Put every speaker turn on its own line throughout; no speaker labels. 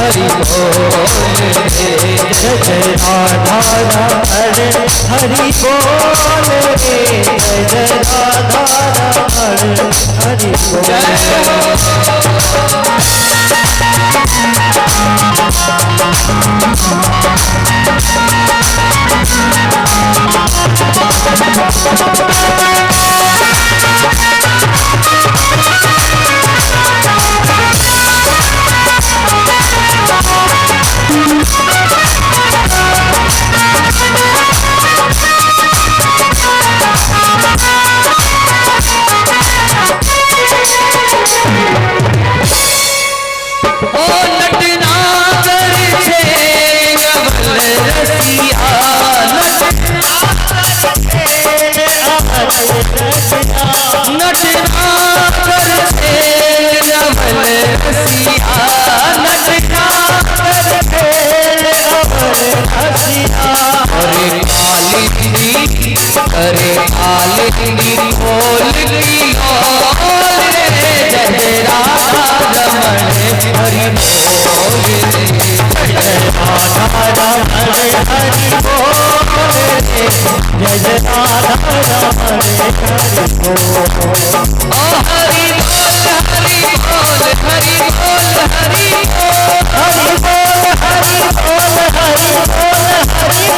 हरि बोल रे, जय जय राधा रमण हरि बोल रे, जय जय राधा रमण हरि अरे आलिंगी बोल की बोल रे, जय जय राधा रमण हरि बोल रे, जय जय राधा रमण हरि बोल रे, जय जय राधा रमण हरि बोल। ओ हरि बोल हरि बोल हरि बोल हरि बोल हरि बोल हरि बोल हरि बोल हरि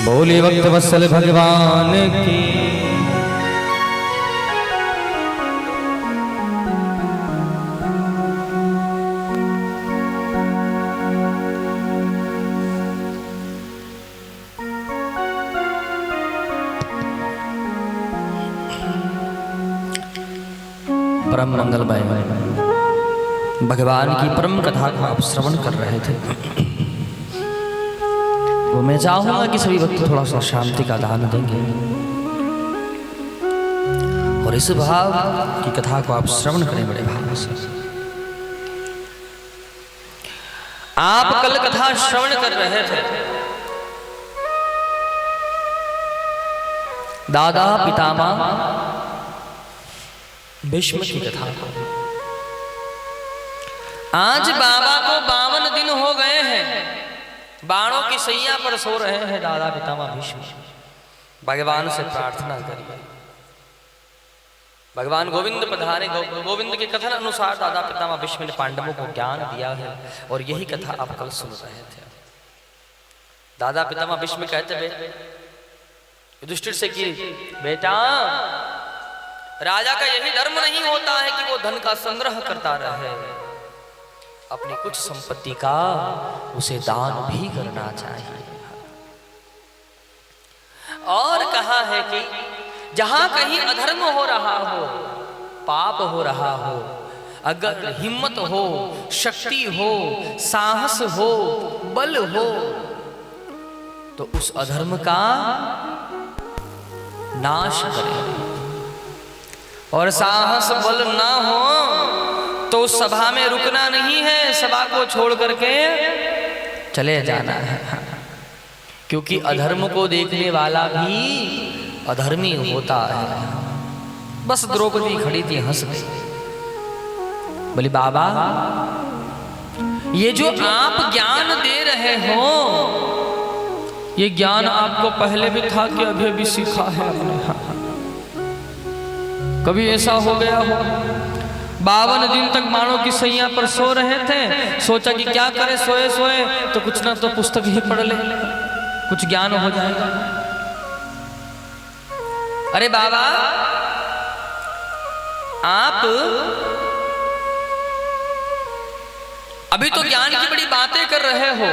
बोले भक्त वत्सल भगवान की। परम मंगलमय भगवान की परम कथा को आप श्रवण कर रहे थे। वो मैं चाहूंगा कि सभी भक्त थोड़ा सा शांति का दान देंगे और इस भाव की कथा को आप श्रवण करें बड़े भाव से। आप कल कथा श्रवण कर रहे थे, दादा पितामह भीष्म की कथा। आज बाबा को 52 दिन हो गए हैं, बाणों की सैया पर सो रहे हैं दादा पितामह भीष्म। भगवान से प्रार्थना करिए, भगवान गोविंद पधारे। गोविंद के कथन अनुसार दादा पितामह भीष्म ने पांडवों को ज्ञान दिया है और यही कथा आप कल सुन रहे थे। दादा पितामह भीष्म कहते युधिष्ठिर से कि बेटा, राजा का यही धर्म नहीं होता है कि वो धन का संग्रह करता रहे, अपनी कुछ संपत्ति का उसे दान भी करना चाहिए। और कहा है कि जहां कहीं अधर्म हो रहा हो, पाप हो रहा हो, अगर हिम्मत हो, शक्ति हो, साहस हो, बल हो, तो उस अधर्म का नाश करें। और साहस बल ना हो तो सभा में रुकना नहीं है, सभा को छोड़ करके चले जाना है, क्योंकि अधर्म को देखने वाला भी अधर्मी होता है। बस द्रौपदी खड़ी थी, हंस गई, बोली बाबा ये जो आप ज्ञान दे रहे हो, ये ज्ञान आपको पहले भी था कि अभी अभी सीखा है आपने? कभी ऐसा हो गया हो 52 दिन तक मानो की सैया पर सो रहे थे, सोचा कि क्या करें, सोए सोए तो कुछ ना तो पुस्तक ही पढ़ ले, कुछ ज्ञान हो जाएगा। अरे बाबा, आप अभी तो ज्ञान की बड़ी बातें कर रहे हो,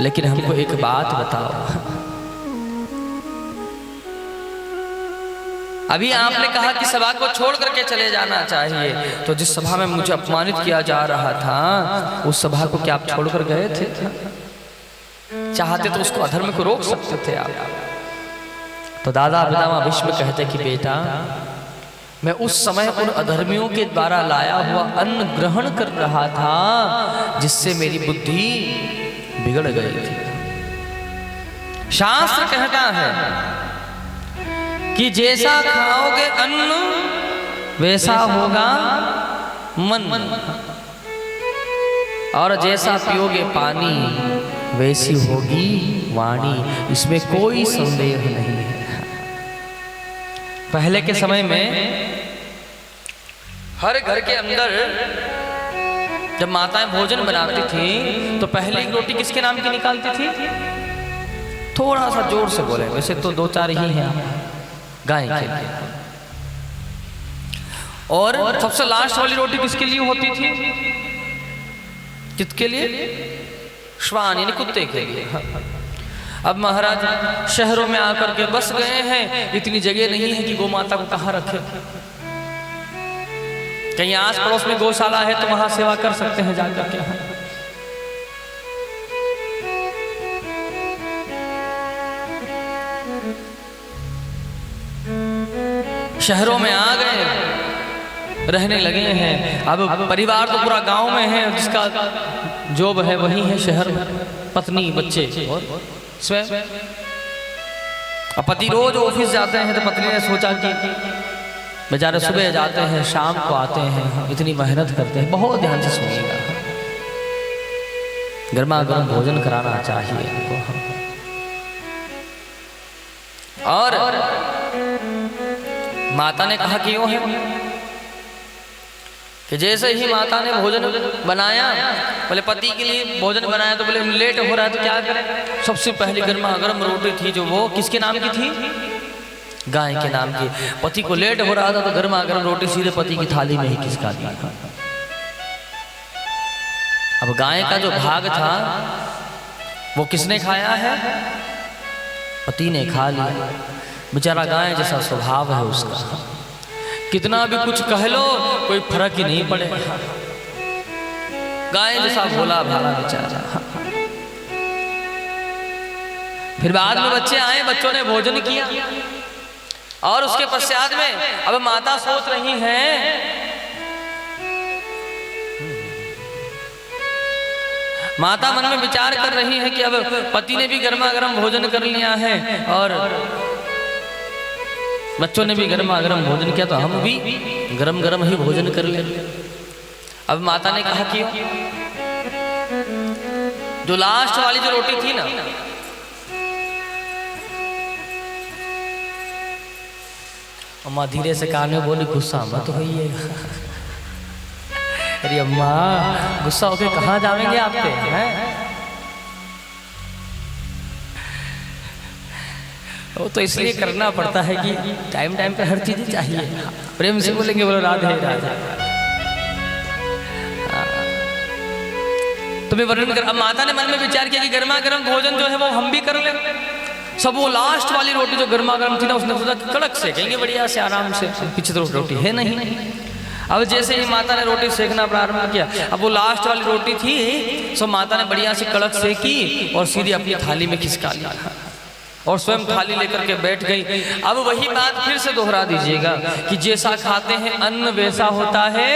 लेकिन हमको एक बात बताओ। अभी आपने कहा कि सभा को छोड़ करके चले जाना चाहिए, तो जिस सभा में मुझे अपमानित किया जा रहा था, उस सभा को क्या आप छोड़कर गए थे? चाहते तो उसको अधर्म को रोक सकते थे आप। तो दादा पितामह भीष्म कहते कि बेटा, मैं उस समय उन अधर्मियों के द्वारा लाया हुआ अन्न ग्रहण कर रहा था, जिससे मेरी बुद्धि बिगड़ गई थी। शास्त्र कहता है कि जैसा खाओगे अन्न वैसा होगा मन, और जैसा पियोगे पानी वैसी होगी वाणी। इसमें कोई संदेह नहीं है। पहले के समय में हर घर के अंदर जब माताएं भोजन बनाती थी तो पहली रोटी किसके नाम की निकालती थी? थोड़ा सा जोर से बोले, वैसे तो 2-4 ही हैं, गाय के लिए। और सबसे लास्ट वाली रोटी किसके लिए होती थी? किसके लिए? श्वान यानी कुत्ते के लिए। अब महाराज शहरों में आकर के बस गए हैं, इतनी जगह नहीं है कि गौ माता को कहाँ रखे। कहीं आस पड़ोस में गौशाला है तो वहां सेवा कर सकते हैं जाकर के। शहरों में आ गए, रहने लगे हैं। अब परिवार तो पूरा गांव में है, जिसका जॉब है वही है शहर में, पत्नी बच्चे और स्वयं। अब पति रोज ऑफिस जाते हैं तो पत्नी ने सोचा कि बेचारे सुबह जाते हैं शाम को आते हैं, इतनी मेहनत करते हैं। बहुत ध्यान से सुनिएगा, गर्मा गर्म भोजन कराना चाहिए हमको। और माता ने कहा कि यूं है कि जैसे ही माता ने भोजन बनाया, बोले पति के लिए भोजन बनाया तो बोले लेट हो रहा है तो क्या करें। सबसे पहले गर्मा गर्म रोटी थी जो वो किसके नाम की थी? गाय के नाम की। पति को लेट हो रहा था तो गर्मा गर्म रोटी सीधे पति की थाली में ही किसका दी। अब गाय का जो भाग था वो किसने खाया है? पति ने खा लिया। बेचारा गाय जैसा स्वभाव है उसका, कितना भी कुछ कह लो कोई फर्क ही नहीं पड़ेगा। गाय जैसा भोला भाला बेचारा। फिर बाद में बच्चे आए, बच्चों ने भोजन किया और उसके पश्चात में अब माता सोच रही हैं, माता मन में विचार कर रही है कि अब पति ने भी गर्मा गर्म भोजन कर लिया है और बच्चों ने भी गर्मा गर्म भोजन किया, तो हम भी गरम गरम ही भोजन कर ले। अब माता ने कहा कि जो लास्ट वाली जो रोटी थी ना, अम्मा धीरे से कान में बोली, गुस्सा मत होइएगा। अरे अम्मा गुस्सा होके कहाँ जाएंगे आपके हैं? वो तो इसलिए करना पड़ता है कि टाइम टाइम पे हर चीज चाहिए। प्रेम से बोलेंगे, बोलो राधे राधे। तो मैं वर्णन कर, अब माता ने मन में विचार किया कि गर्मा गर्म भोजन जो है वो हम भी कर ले। सब वो लास्ट वाली रोटी जो गर्मा गर्म थी ना, उसने सोचा कड़क सेकेंगे बढ़िया से आराम से, पीछे तो रोटी है नहीं। अब जैसे ही माता ने रोटी सेकना प्रारंभ किया, अब वो लास्ट वाली रोटी थी, सो माता ने बढ़िया से कड़क सेकी और सीधे अपनी थाली में खिसका लिया और स्वयं थाली लेकर के बैठ गई। अब वही बात फिर से दोहरा दीजिएगा कि जैसा खाते हैं अन्न वैसा होता है।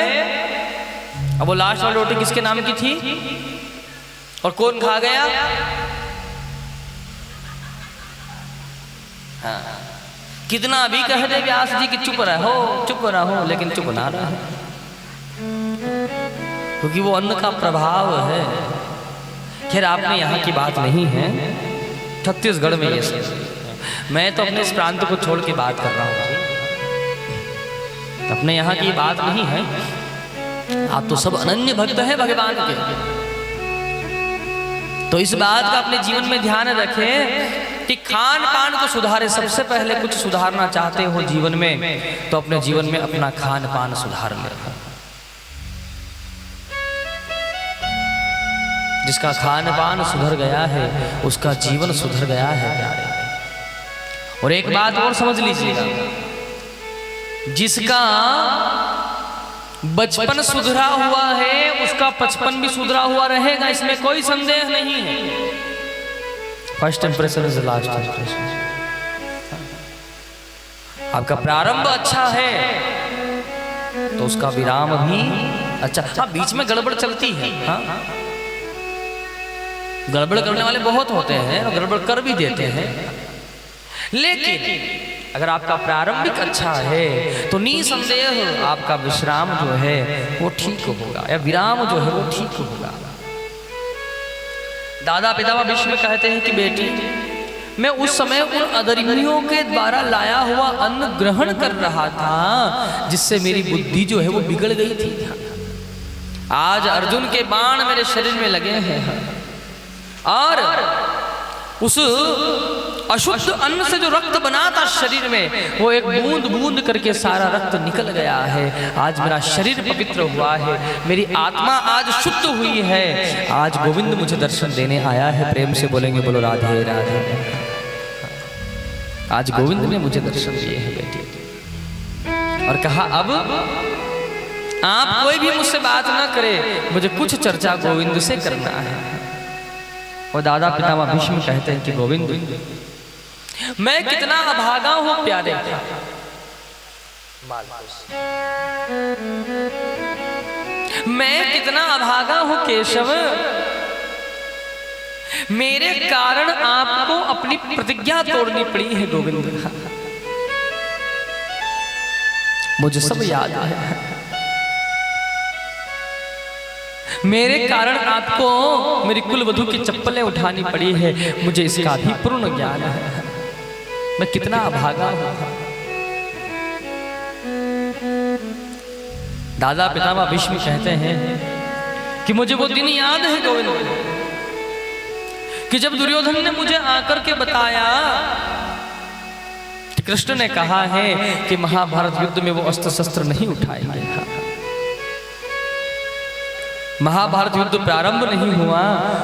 अब वो लास्ट वाली रोटी किसके नाम की थी और कौन खा गया? हाँ, कितना भी कह दे व्यास जी कि चुप रहो, लेकिन चुप ना रहे। क्योंकि वो अन्न का प्रभाव है। खैर आपने यहाँ की बात नहीं है, छत्तीसगढ़ में ये सब। मैं तो अपने इस प्रांत को छोड़ के बात कर रहा हूँ, अपने यहाँ की बात नहीं है। आप तो सब अनन्य भक्त हैं भगवान के, तो इस बात का अपने जीवन में ध्यान रखें कि खान पान को सुधारे। सबसे पहले कुछ सुधारना चाहते हो जीवन में, तो अपने जीवन में अपना खान पान सुधार ले। जिसका खान पान सुधर गया है उसका जीवन सुधर गया है प्यारे। और एक बात और समझ लीजिएगा, जिसका बचपन सुधरा हुआ है उसका बचपन भी सुधरा हुआ रहेगा, इसमें कोई संदेह नहीं है। First impression is the last impression. आपका प्रारंभ अच्छा है तो उसका विराम भी अच्छा। हाँ, बीच में गड़बड़ चलती है। हाँ, गड़बड़ करने वाले बहुत होते हैं और गड़बड़ कर भी देते हैं, लेकिन अगर आपका प्रारंभिक अच्छा है तो निसंदेह आपका विश्राम जो है वो ठीक होगा, या विराम जो है वो ठीक होगा। दादा पितामह भीष्म कहते हैं कि बेटी, मैं उस समय उन अधर्मियों के द्वारा लाया हुआ अन्न ग्रहण कर रहा था जिससे मेरी बुद्धि जो है वो बिगड़ गई थी। आज अर्जुन के बाण मेरे शरीर में लगे हैं और उस अशुद्ध अन्न से जो रक्त बना था शरीर में, वो एक बूंद बूंद करके सारा रक्त निकल गया है। आज मेरा शरीर पवित्र हुआ है, मेरी आत्मा आज शुद्ध हुई है। आज गोविंद मुझे दर्शन देने आया है। प्रेम से बोलेंगे बोलो राधे राधे। आज गोविंद ने मुझे दर्शन दिए हैं बेटी, और कहा अब आप कोई भी मुझसे बात ना करे, मुझे कुछ चर्चा गोविंद से करना है। और दादा पितामह भीष्म कहते हैं कि गोविंद, मैं कितना अभागा हूं प्यारे, मैं कितना अभागा हूं केशव, मेरे कारण आपको अपनी प्रतिज्ञा तोड़नी पड़ी है गोविंद। मुझे सब याद है, मेरे कारण आपको मेरी कुलवधू की चप्पलें उठानी पड़ी है, मुझे इसका भी पूर्ण ज्ञान है। मैं कितना अभागा हूं। दादा पितामह भीष्म कहते हैं कि मुझे वो दिन याद है गोविंद कि जब दुर्योधन ने मुझे आकर के बताया कि कृष्ण ने कहा है कि महाभारत युद्ध में वो अस्त्र शस्त्र नहीं उठाएंगे। महाभारत युद्ध प्रारंभ नहीं हुआ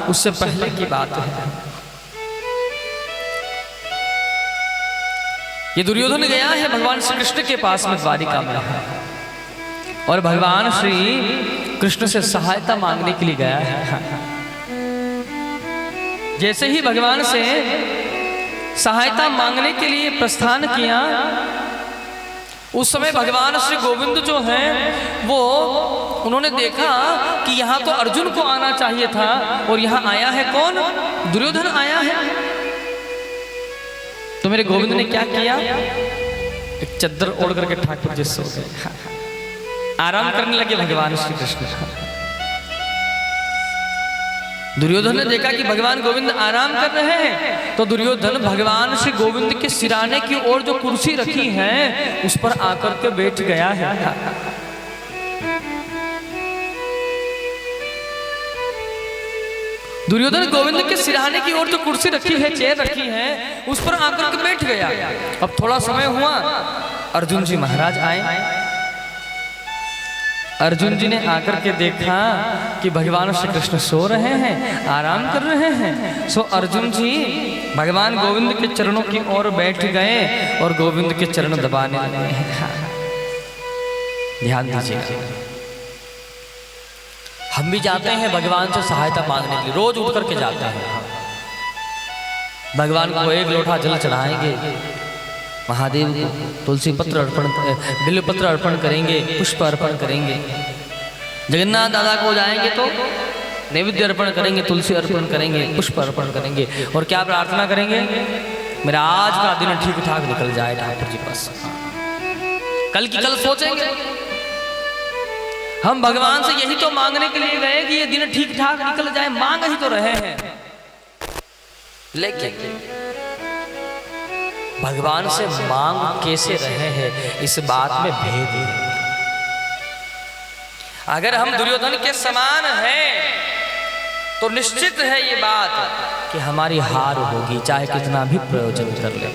उससे पहले की बात है। ये दुर्योधन गया है भगवान श्री कृष्ण के पास में द्वारिका में, और भगवान श्री कृष्ण से सहायता मांगने के लिए गया है। जैसे ही भगवान से सहायता मांगने के लिए प्रस्थान किया, उस समय भगवान श्री गोविंद जो हैं वो उन्होंने देखा कि यहाँ तो अर्जुन को आना चाहिए था और यहाँ आया है कौन? दुर्योधन आया है। तो मेरे गोविंद ने क्या किया? एक चद्दर ओढ़ करके ठाकुर जी सो गए, आराम करने लगे भगवान श्री कृष्ण। दुर्योधन ने देखा कि भगवान गोविंद आराम कर रहे हैं, तो दुर्योधन भगवान श्री गोविंद के सिराने की ओर जो कुर्सी रखी है उस पर आकर के बैठ गया है। दुर्योधन गोविंद के सिराने की ओर जो कुर्सी रखी है, चेयर रखी है, उस पर आकर के बैठ गया। अब थोड़ा समय हुआ, अर्जुन जी महाराज आए। अर्जुन जी ने आकर के देखा कि भगवान श्री कृष्ण सो रहे हैं, आराम कर रहे हैं। सो अर्जुन जी भगवान गोविंद के चरणों की ओर बैठ गए और गोविंद के चरण दबाने लगे। ध्यान दीजिए, हम भी जाते हैं भगवान से सहायता मांगने के लिए, रोज उठ करके जाते हैं। भगवान को एक लोटा जल चढ़ाएंगे, महादेव को तुलसी पत्र अर्पण, बिल्व पत्र अर्पण करेंगे, पुष्प अर्पण करेंगे। जगन्नाथ दादा को जाएंगे तो नैवेद्य अर्पण करेंगे, तुलसी अर्पण करेंगे, पुष्प अर्पण करेंगे, और क्या प्रार्थना करेंगे? मेरा आज का दिन ठीक ठाक निकल जाए ठाकुर जी पास। कल की कल सोचेंगे, हम भगवान से यही तो मांगने के लिए गए कि ये दिन ठीक ठाक निकल जाए, मांग ही तो रहे हैं। लेकिन भगवान से मांग कैसे रहे हैं, इस बात में भेद है। अगर हम दुर्योधन के समान हैं तो निश्चित है ये बात कि हमारी हार होगी, चाहे कितना भी प्रयोजन कर ले।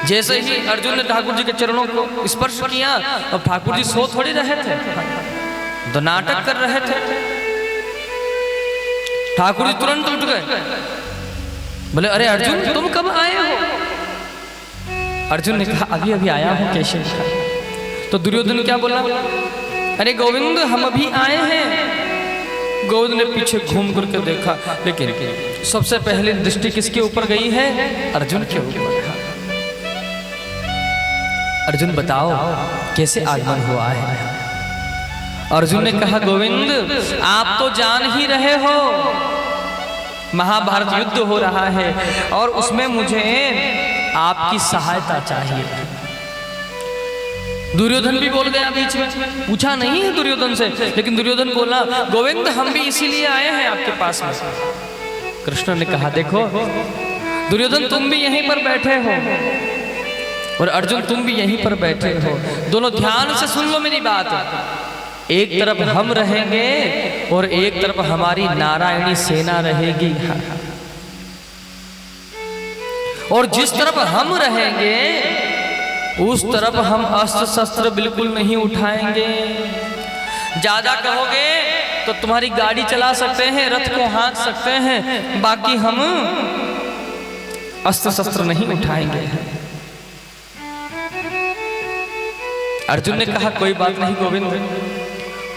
जैसे ही अर्जुन ने ठाकुर जी के चरणों को स्पर्श किया, अब ठाकुर जी सो थोड़ी रहे थे, तो नाटक कर रहे थे। ठाकुर जी तुरंत उठ गए, बोले अरे अर्जुन तुम कब आए हो? अर्जुन ने कहा अभी अभी आया हूं केशव का। तो दुर्योधन क्या बोला? अरे गोविंद हम अभी आए हैं। गोविंद ने पीछे घूम करके देखा, लेकिन सबसे पहले दृष्टि किसके ऊपर गई है? अर्जुन के ऊपर। अर्जुन बताओ कैसे आगमन हुआ है? अर्जुन ने कहा गोविंद आप तो जान ही रहे हो महाभारत युद्ध हो रहा है और उसमें मुझे आपकी सहायता चाहिए। दुर्योधन भी बोल गया बीच में, पूछा नहीं है दुर्योधन से, लेकिन दुर्योधन बोला गोविंद हम भी इसीलिए आए हैं आपके पास में। कृष्ण ने कहा देखो दुर्योधन तुम भी यहीं पर बैठे हो और अर्जुन तुम भी यहीं पर बैठे हो, दोनों ध्यान से सुन लो मेरी बात। एक तरफ हम रहेंगे और एक तरफ हमारी नारायणी सेना रहेगी, और जिस तरफ हम रहेंगे उस तरफ हम अस्त्र शस्त्र बिल्कुल नहीं उठाएंगे। ज्यादा कहोगे तो तुम्हारी गाड़ी चला सकते हैं, रथ को हाँक सकते हैं, बाकी हम अस्त्र शस्त्र नहीं उठाएंगे। अर्जुन ने कहा कोई बात नहीं गोविंद,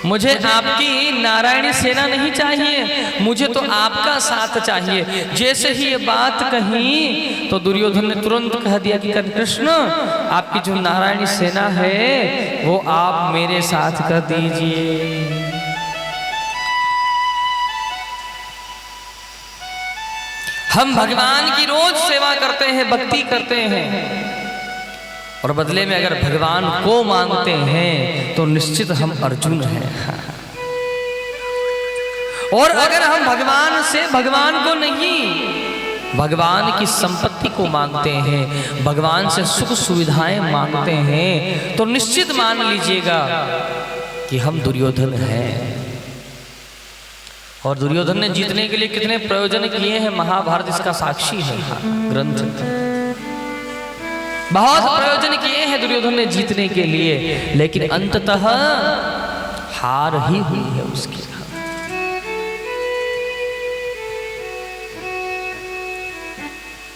मुझे आपकी नारायणी सेना नहीं चाहिए, मुझे तो आपका साथ चाहिए। जैसे ही ये बात कही तो दुर्योधन ने तुरंत कह दिया कि कृष्ण आपकी जो नारायणी सेना है वो आप मेरे साथ कर दीजिए। हम भगवान की रोज सेवा करते हैं, भक्ति करते हैं, और बदले में अगर भगवान को मांगते हैं तो निश्चित हम अर्जुन हैं। और अगर हम भगवान से भगवान को नहीं, भगवान की संपत्ति को मांगते हैं, भगवान से सुख सुविधाएं मांगते हैं, तो निश्चित मान लीजिएगा कि हम दुर्योधन हैं। और दुर्योधन ने जीतने के लिए कितने प्रयोजन किए हैं, महाभारत इसका साक्षी है ग्रंथ। बहुत प्रयोजन किए हैं दुर्योधन ने जीतने के लिए, लेकिन अंततः हार ही हुई है उसकी।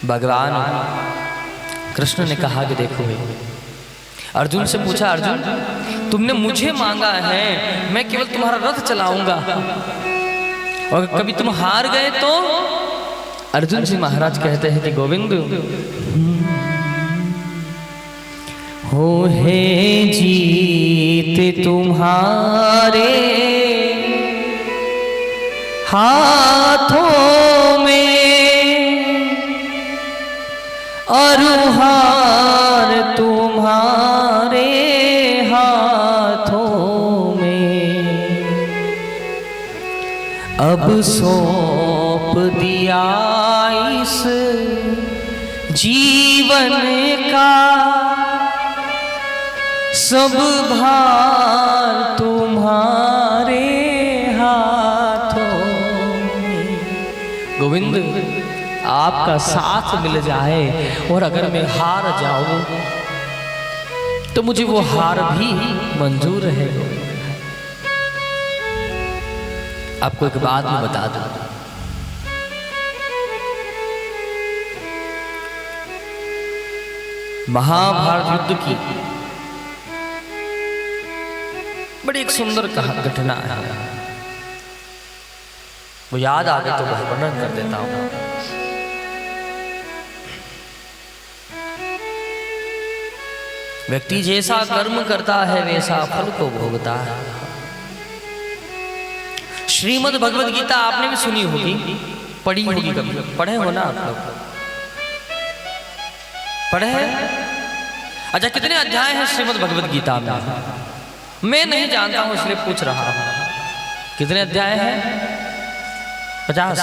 भगवान कृष्ण ने कहा कि देखो अर्जुन से पूछा, अर्जुन तुमने मुझे मांगा है, मैं केवल तुम्हारा रथ चलाऊंगा, और कभी तुम हार गए तो? अर्जुन जी महाराज कहते हैं कि गोविंद हो है जीत तुम्हारे हाथों में और हार तुम्हारे हाथों में, अब सौंप दिया इस जीवन का सब भार तुम्हारे हाथों में। गोविंद आपका साथ मिल जाए और अगर मैं हार जाऊं तो मुझे वो हार भी मंजूर है। आपको एक बात मैं बता दूं, महाभारत युद्ध की बड़ी एक सुंदर घटना है, वो याद आ गई तो वर्णन कर देता हूं। व्यक्ति जैसा कर्म करता है वैसा फल को भोगता है। श्रीमद् भगवद गीता आपने भी सुनी होगी, पढ़ी होगी, कभी पढ़े हो ना आप लोग? पढ़े हैं? अच्छा, कितने अध्याय हैं श्रीमद् भगवद गीता में? मैं नहीं जानता हूं इसलिए पूछ रहा हूं। कितने अध्याय हैं? 50,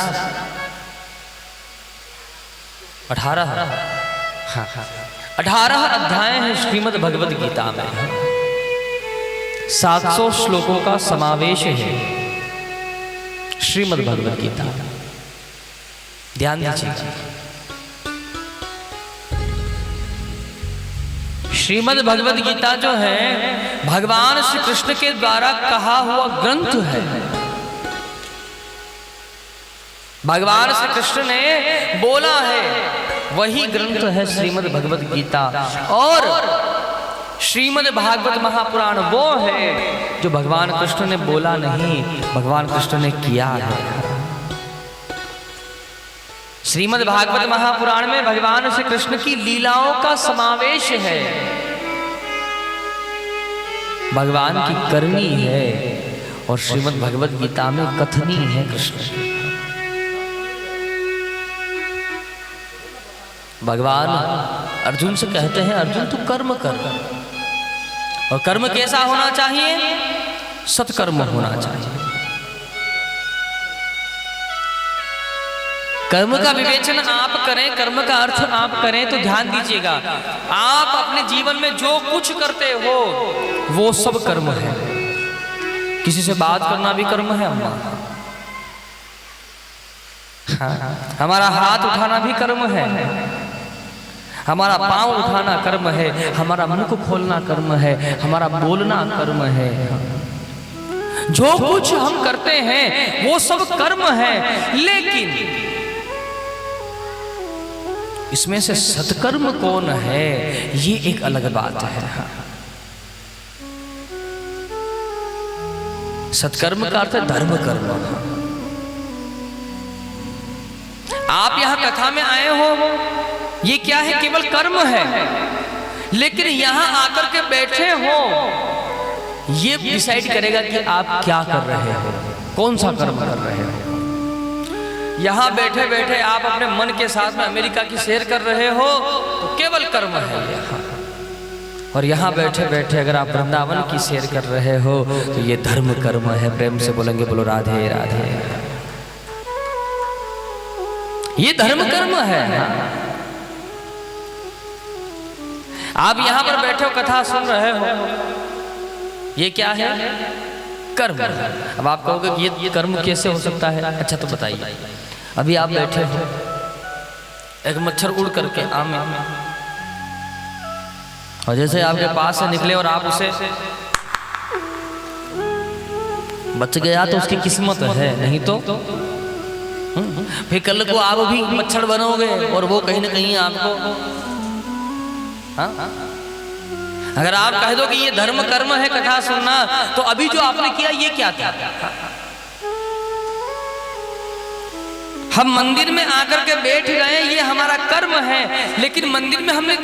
18। हाँ, 18 अध्याय हैं श्रीमद् भगवद गीता में। 700 श्लोकों का समावेश है श्रीमद् भगवद गीता। ध्यान दीजिए, श्रीमद् भगवद गीता जो है भगवान श्री कृष्ण के द्वारा कहा हुआ ग्रंथ है। भगवान श्री कृष्ण ने बोला है वही ग्रंथ है श्रीमद् भगवद गीता। और श्रीमद् भागवत महापुराण वो है जो भगवान कृष्ण ने बोला नहीं, भगवान कृष्ण ने किया है। श्रीमद् भागवत महापुराण में भगवान श्री कृष्ण की लीलाओं का समावेश है, भगवान की करनी है। और श्रीमद् भगवद गीता में कथनी है कृष्ण। भगवान अर्जुन से कहते हैं, अर्जुन तू कर्म कर। और कर्म कैसा होना चाहिए? सत्कर्म होना चाहिए। कर्म का विवेचन आप करें, कर्म का अर्थ आप करें तो ध्यान दीजिएगा, आप अपने जीवन में जो कुछ करते हो वो सब कर्म है। किसी से बात करना भी कर्म है अम्मा। हाँ, हमारा हाथ उठाना भी कर्म है, हमारा पांव उठाना कर्म है, हमारा मुख खोलना कर्म है, हमारा बोलना कर्म है। जो कुछ हम करते हैं वो सब कर्म है। लेकिन इसमें से सत्कर्म कौन है ये एक अलग बात है। सत्कर्म का अर्थ है धर्म कर्म। आप यहां कथा में आए हो, ये क्या है? केवल कर्म है। लेकिन यहां आकर के बैठे हो, ये डिसाइड करेगा कि आप क्या कर रहे हो, कौन सा कर्म कर रहे हो। यहां बैठे बैठे आप अपने मन के साथ में अमेरिका की सैर कर रहे हो तो केवल कर्म है यहां। और यहां बैठे बैठे अगर आप वृंदावन की सैर कर रहे हो तो ये धर्म कर्म है। प्रेम से बोलेंगे, बोलो राधे राधे। ये धर्म कर्म है। आप यहां पर बैठे हो, कथा सुन रहे हो, ये क्या है? कर्म। अब आप कहोगे कि ये कर्म कैसे हो सकता है? अच्छा तो बताइए। अभी आप बैठे हो, एक मच्छर उड़ करके आम में, और जैसे आपके पास से निकले और आप उसे बच गया तो उसकी किस्मत है, नहीं तो फिर कल को आप भी मच्छर बनोगे और वो कहीं ना कहीं आपको। हाँ? अगर आप कह दो कि ये धर्म कर्म है कथा सुनना, तो अभी जो आपने किया ये क्या था? हम मंदिर में आकर के बैठ गए, ये हमारा कर्म है। लेकिन मंदिर में हमने